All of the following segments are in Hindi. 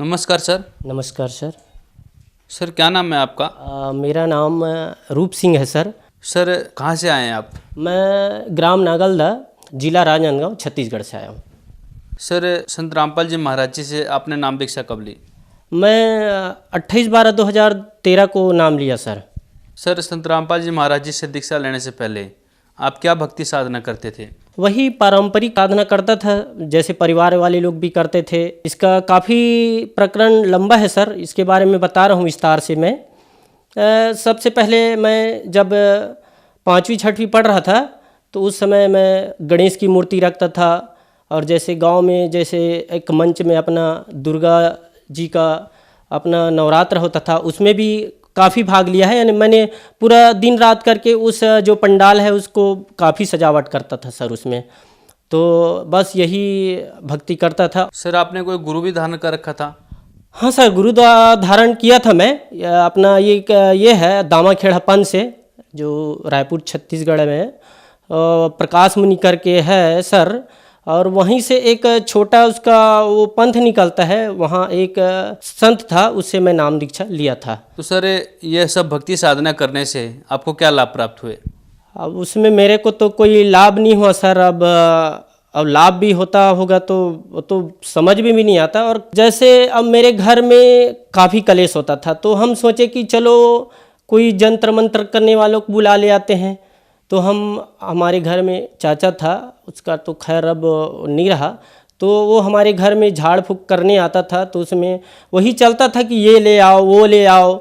नमस्कार सर। नमस्कार सर। सर क्या नाम है आपका? मेरा नाम रूप सिंह है सर। सर कहाँ से आए हैं आप? मैं ग्राम नागलदा, जिला राजनांदगांव, छत्तीसगढ़ से आया हूँ। सर संत रामपाल जी महाराज जी से आपने नाम दीक्षा कब ली? मैं 28/12/2013 को नाम लिया सर। सर संत रामपाल जी महाराज जी से दीक्षा लेने से पहले आप क्या भक्ति साधना करते थे? वही पारंपरिक साधना करता था, जैसे परिवार वाले लोग भी करते थे। इसका काफ़ी प्रकरण लंबा है सर, इसके बारे में बता रहा हूँ विस्तार से मैं। सबसे पहले मैं जब 5वीं 6वीं पढ़ रहा था तो उस समय मैं गणेश की मूर्ति रखता था, और जैसे गांव में जैसे एक मंच में अपना दुर्गा जी का अपना नवरात्र होता था, उसमें भी काफ़ी भाग लिया है। यानी मैंने पूरा दिन रात करके उस जो पंडाल है उसको काफ़ी सजावट करता था सर उसमें। तो बस यही भक्ति करता था। सर आपने कोई गुरु भी धारण कर रखा था? हाँ सर, गुरु धारण किया था मैं। अपना ये है दामाखेड़ा पंथ से, जो रायपुर छत्तीसगढ़ में प्रकाश मुनि करके है सर। और वहीं से एक छोटा उसका वो पंथ निकलता है, वहाँ एक संत था, उससे मैं नाम दीक्षा लिया था। तो सर यह सब भक्ति साधना करने से आपको क्या लाभ प्राप्त हुए? अब उसमें मेरे को तो कोई लाभ नहीं हुआ सर। अब लाभ भी होता होगा तो समझ में भी नहीं आता। और जैसे अब मेरे घर में काफ़ी कलेश होता था, तो हम सोचे कि चलो कोई जंत्र मंत्र करने वालों को बुला ले आते हैं। तो हमारे घर में चाचा था, उसका तो खैर अब नहीं रहा, तो वो हमारे घर में झाड़ फूँक करने आता था। तो उसमें वही चलता था कि ये ले आओ वो ले आओ,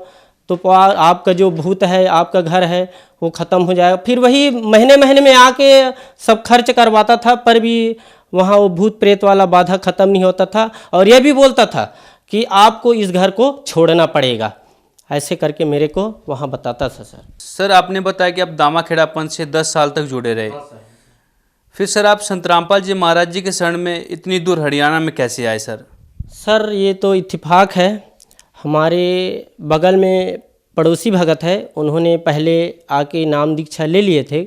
तो आपका जो भूत है, आपका घर है, वो ख़त्म हो जाएगा। फिर वही महीने महीने में आके सब खर्च करवाता था, पर भी वहाँ वो भूत प्रेत वाला बाधा ख़त्म नहीं होता था। और ये भी बोलता था कि आपको इस घर को छोड़ना पड़ेगा, ऐसे करके मेरे को वहाँ बताता था सर। सर आपने बताया कि आप दामाखेड़ा पंथ से 10 साल तक जुड़े रहे। फिर सर आप संत रामपाल जी महाराज जी के शरण में इतनी दूर हरियाणा में कैसे आए सर? सर ये तो इत्तेफाक है। हमारे बगल में पड़ोसी भगत है, उन्होंने पहले आके नाम दीक्षा ले लिए थे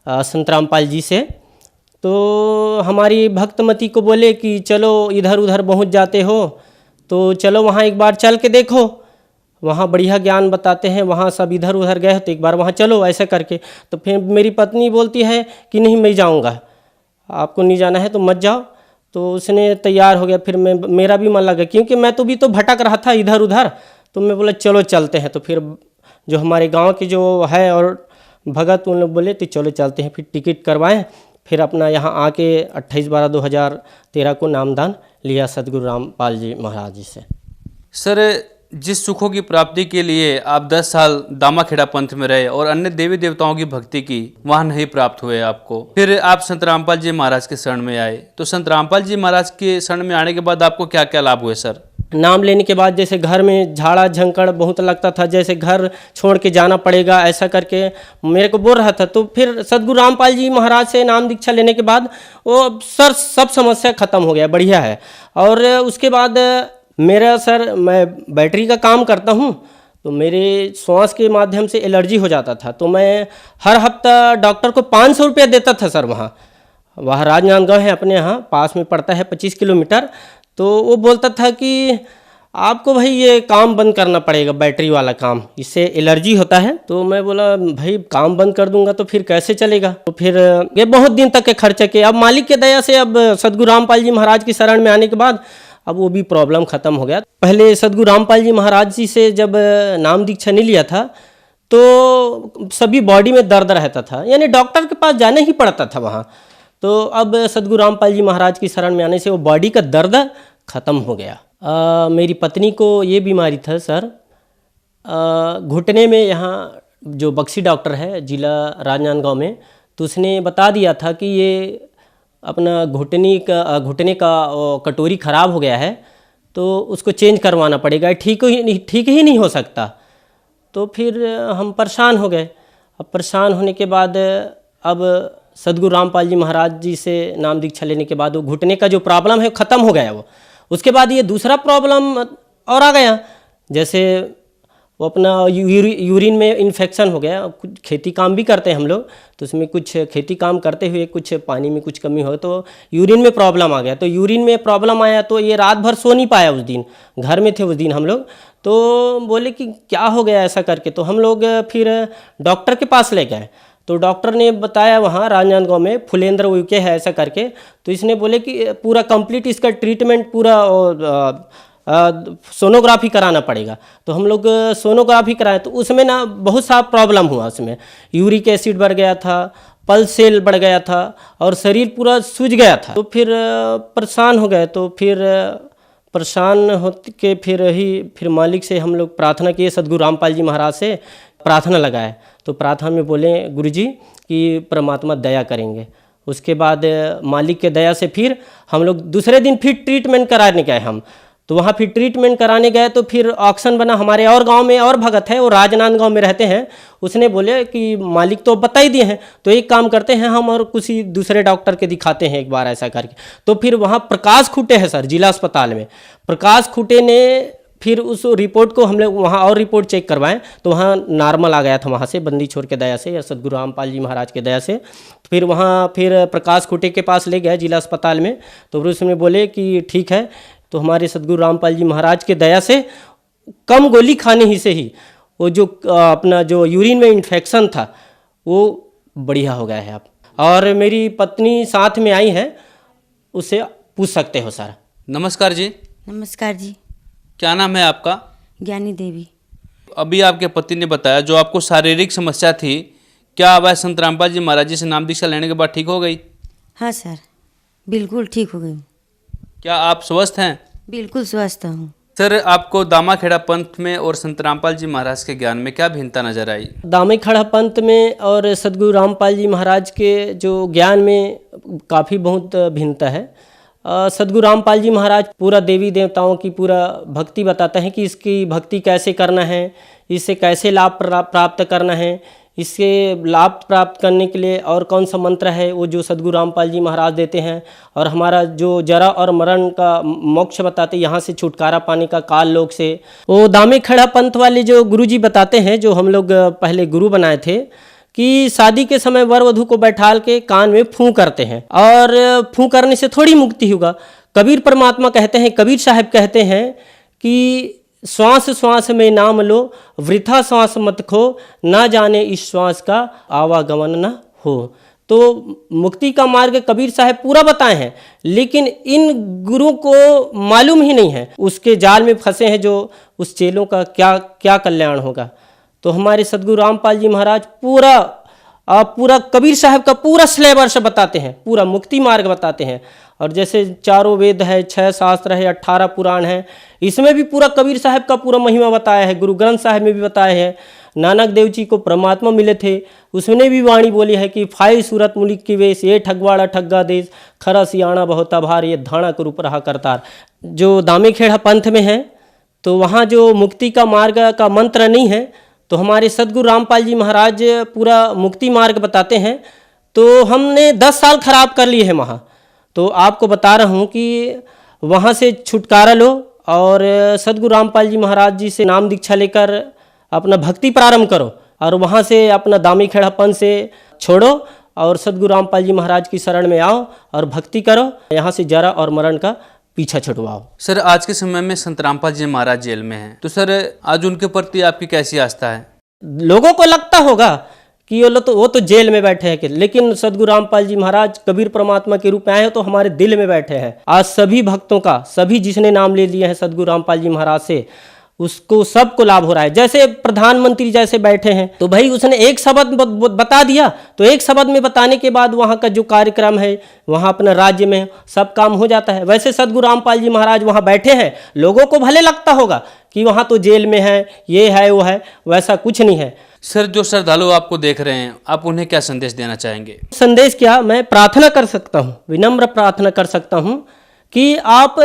संत रामपाल जी से। तो हमारी भक्तमती को बोले कि चलो इधर उधर पहुंच जाते हो तो चलो वहाँ एक बार चल के देखो, वहाँ बढ़िया ज्ञान बताते हैं। वहाँ सब इधर उधर गए तो एक बार वहाँ चलो, ऐसा करके। तो फिर मेरी पत्नी बोलती है कि नहीं मैं जाऊँगा, आपको नहीं जाना है तो मत जाओ। तो उसने तैयार हो गया। फिर मेरा भी मन लगा, क्योंकि मैं तो भी तो भटक रहा था इधर उधर। तो मैं बोला चलो चलते हैं। तो फिर जो हमारे गांव के जो है और भगत, उन लोग बोले तो चलो चलते हैं। फिर टिकट करवाएं, फिर अपना यहाँ आके 28/12/2013 को नामदान लिया सदगुरु रामपाल जी महाराज जी से। सर जिस सुखों की प्राप्ति के लिए आप 10 साल दामाखेड़ा पंथ में रहे और अन्य देवी देवताओं की भक्ति की, वहाँ नहीं प्राप्त हुए आपको, फिर आप संत रामपाल जी महाराज के शरण में आए। तो संत रामपाल जी महाराज के शरण में आने के बाद आपको क्या क्या लाभ हुए सर? नाम लेने के बाद जैसे घर में झाड़ा झंकड़ बहुत लगता था, जैसे घर छोड़ के जाना पड़ेगा, ऐसा करके मेरे को बोल रहा था। तो फिर सदगुरु रामपाल जी महाराज से नाम दीक्षा लेने के बाद वो सर सब समस्या ख़त्म हो गया, बढ़िया है। और उसके बाद मेरा सर, मैं बैटरी का काम करता हूँ, तो मेरे श्वास के माध्यम से एलर्जी हो जाता था। तो मैं हर हफ्ता डॉक्टर को 500 रुपया देता था सर। वहाँ राजनांदगांव है, अपने यहाँ पास में पड़ता है 25 किलोमीटर। तो वो बोलता था कि आपको भाई ये काम बंद करना पड़ेगा, बैटरी वाला काम, इससे एलर्जी होता है। तो मैं बोला भाई काम बंद कर दूंगा तो फिर कैसे चलेगा। तो फिर ये बहुत दिन तक के खर्चे के, अब मालिक के दया से, अब सदगुरु रामपाल जी महाराज की शरण में आने के बाद अब वो भी प्रॉब्लम ख़त्म हो गया। पहले सदगुरु रामपाल जी महाराज जी से जब नाम दीक्षा नहीं लिया था तो सभी बॉडी में दर्द रहता था, यानी डॉक्टर के पास जाना ही पड़ता था वहाँ। तो अब सदगुरु रामपाल जी महाराज की शरण में आने से वो बॉडी का दर्द ख़त्म हो गया। मेरी पत्नी को ये बीमारी था सर, घुटने में, यहाँ जो बक्सी डॉक्टर है जिला राजनांदगांव में, तो उसने बता दिया था कि ये अपना घुटने का कटोरी ख़राब हो गया है, तो उसको चेंज करवाना पड़ेगा, ठीक ही नहीं हो सकता। तो फिर हम परेशान हो गए। अब परेशान होने के बाद अब सदगुरु रामपाल जी महाराज जी से नाम दीक्षा लेने के बाद वो घुटने का जो प्रॉब्लम है ख़त्म हो गया वो। उसके बाद ये दूसरा प्रॉब्लम और आ गया, जैसे वो अपना यूरिन में इन्फेक्शन हो गया। कुछ खेती काम भी करते हैं हम लोग, तो उसमें कुछ खेती काम करते हुए कुछ पानी में कुछ कमी हो तो यूरिन में प्रॉब्लम आ गया। तो यूरिन में प्रॉब्लम आया तो ये रात भर सो नहीं पाया। उस दिन घर में थे उस दिन हम लोग, तो बोले कि क्या हो गया ऐसा करके। तो हम लोग फिर डॉक्टर के पास ले गए। तो डॉक्टर ने बताया वहाँ राजनांदगांव में फुलेंद्र उइके है ऐसा करके। तो इसने बोले कि पूरा कंप्लीट इसका ट्रीटमेंट पूरा सोनोग्राफी कराना पड़ेगा। तो हम लोग सोनोग्राफी कराए तो उसमें ना बहुत सा प्रॉब्लम हुआ। उसमें यूरिक एसिड बढ़ गया था, पल्स सेल बढ़ गया था और शरीर पूरा सूज गया था। तो फिर परेशान हो गए। तो फिर परेशान हो के फिर मालिक से हम लोग प्रार्थना किए, सद्गुरु रामपाल जी महाराज से प्रार्थना लगाए। तो प्रार्थना में बोले गुरुजी कि परमात्मा दया करेंगे। उसके बाद मालिक के दया से फिर हम लोग दूसरे दिन फिर ट्रीटमेंट कराने गए हम। तो वहाँ फिर ट्रीटमेंट कराने गए तो फिर ऑक्शन बना। हमारे और गांव में और भगत है, वो राजनांदगांव में रहते हैं। उसने बोले कि मालिक तो बता ही दिए हैं, तो एक काम करते हैं हम और किसी दूसरे डॉक्टर के दिखाते हैं एक बार ऐसा करके। तो फिर वहाँ प्रकाश खूटे हैं सर जिला अस्पताल में। प्रकाश खूटे ने फिर उस रिपोर्ट को हम लोग वहाँ और रिपोर्ट चेक करवाएं तो वहाँ नॉर्मल आ गया था वहाँ से, बंदी छोड़ के दया से या सद्गुरु रामपाल जी महाराज के दया से। फिर वहाँ फिर प्रकाश खूटे के पास ले गए जिला अस्पताल में। तो फिर उसमें बोले कि ठीक है। तो हमारे सद्गुरु रामपाल जी महाराज के दया से कम गोली खाने ही से ही वो जो अपना जो यूरिन में इन्फेक्शन था वो बढ़िया हो गया है अब। और मेरी पत्नी साथ में आई है, उससे पूछ सकते हो सर। नमस्कार जी। नमस्कार जी। क्या नाम है आपका? ज्ञानी देवी। अभी आपके पति ने बताया जो आपको शारीरिक समस्या थी, क्या अब संत रामपाल जी महाराज जी से नाम दीक्षा लेने के बाद ठीक हो गई? हाँ सर, बिल्कुल ठीक हो गई। क्या आप स्वस्थ हैं? बिल्कुल स्वस्थ हूँ। सर, आपको दामाखेड़ा पंथ में और संत रामपाल जी महाराज के ज्ञान में क्या भिन्नता नजर आई? दामाखेड़ा पंथ में और सद्गुरु रामपाल जी महाराज के जो ज्ञान में काफ़ी बहुत भिन्नता है। सद्गुरु रामपाल जी महाराज पूरा देवी देवताओं की पूरा भक्ति बताते हैं कि इसकी भक्ति कैसे करना है, इससे कैसे लाभ प्राप्त करना है, इससे लाभ प्राप्त करने के लिए और कौन सा मंत्र है वो जो सद्गुरु रामपाल जी महाराज देते हैं। और हमारा जो जरा और मरण का मोक्ष बताते, यहाँ से छुटकारा पाने का काल लोक से। वो दामाखेड़ा पंथ वाले जो गुरु जी बताते हैं, जो हम लोग पहले गुरु बनाए थे, कि शादी के समय वर वधू को बैठाल के कान में फूं करते हैं और फूं करने से थोड़ी मुक्ति होगा। कबीर परमात्मा कहते हैं, कबीर साहब कहते हैं कि श्वास श्वास में नाम लो, वृथा श्वास मत खो, ना जाने इस श्वास का आवागमन न हो। तो मुक्ति का मार्ग कबीर साहब पूरा बताए हैं, लेकिन इन गुरु को मालूम ही नहीं है, उसके जाल में फंसे हैं जो उस चेलों का क्या क्या कल्याण होगा। तो हमारे सद्गुरु रामपाल जी महाराज पूरा कबीर साहब का पूरा सिलेबस बताते हैं, पूरा मुक्ति मार्ग बताते हैं। और जैसे चारों वेद है, 6 शास्त्र है, 18 पुराण है, इसमें भी पूरा कबीर साहब का पूरा महिमा बताया है। गुरु ग्रंथ साहब में भी बताया है। नानक देव जी को परमात्मा मिले थे, उसने भी वाणी बोली है कि फाई सूरत मुलिक की वेश, ये ठगवाड़ा ठग्गा देश, खरा सियाणा बहुत भार, ये धाणा करूप रहा करतार। जो दामाखेड़ा पंथ में है तो वहाँ जो मुक्ति का मार्ग का मंत्र नहीं है, तो हमारे सद्गुरु रामपाल जी महाराज पूरा मुक्ति मार्ग बताते हैं। तो हमने 10 साल खराब कर लिए हैं वहाँ। तो आपको बता रहा हूँ कि वहाँ से छुटकारा लो और सद्गुरु रामपाल जी महाराज जी से नाम दीक्षा लेकर अपना भक्ति प्रारंभ करो और वहाँ से अपना दामाखेड़ा पंथ से छोड़ो और सद्गुरु रामपाल जी महाराज की शरण में आओ और भक्ति करो। यहाँ से जरा और मरण का पीछा छुड़वाओ। सर, आज के समय में संत रामपाल जी महाराज जेल में हैं, तो सर आज उनके प्रति आपकी कैसी आस्था है? लोगों को लगता होगा कि वो तो जेल में बैठे हैं, लेकिन सद्गुरु रामपाल जी महाराज कबीर परमात्मा के रूप में आए हैं तो हमारे दिल में बैठे हैं। आज सभी भक्तों का, सभी जिसने नाम ले लिया है सद्गुरु रामपाल जी महाराज से, उसको सबको लाभ हो रहा है। जैसे प्रधानमंत्री जैसे बैठे हैं तो भाई उसने एक शब्द बता दिया, तो एक शब्द में बताने के बाद वहाँ का जो कार्यक्रम है वहाँ अपना राज्य में सब काम हो जाता है। वैसे सद्गुरु रामपाल जी महाराज वहाँ बैठे हैं, लोगों को भले लगता होगा कि वहाँ तो जेल में है, ये है वो है, वैसा कुछ नहीं है। सर, जो श्रद्धालु आपको देख रहे हैं, आप उन्हें क्या संदेश देना चाहेंगे? संदेश क्या, मैं प्रार्थना कर सकता हूँ, विनम्र प्रार्थना कर सकता हूँ कि आप,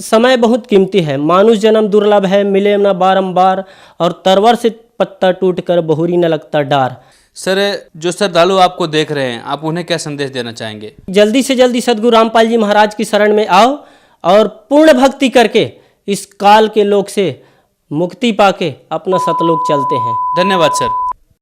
समय बहुत कीमती है, मानुष जन्म दुर्लभ है, मिले न बारंबार, और तरवर से पत्ता टूट कर बहुरी न लगता डार। सर, जो श्रद्धालु आपको देख रहे हैं, आप उन्हें क्या संदेश देना चाहेंगे? जल्दी से जल्दी सद्गुरु रामपाल जी महाराज की शरण में आओ और पूर्ण भक्ति करके इस काल के लोक से मुक्ति पाके अपना सतलोक चलते हैं। धन्यवाद सर।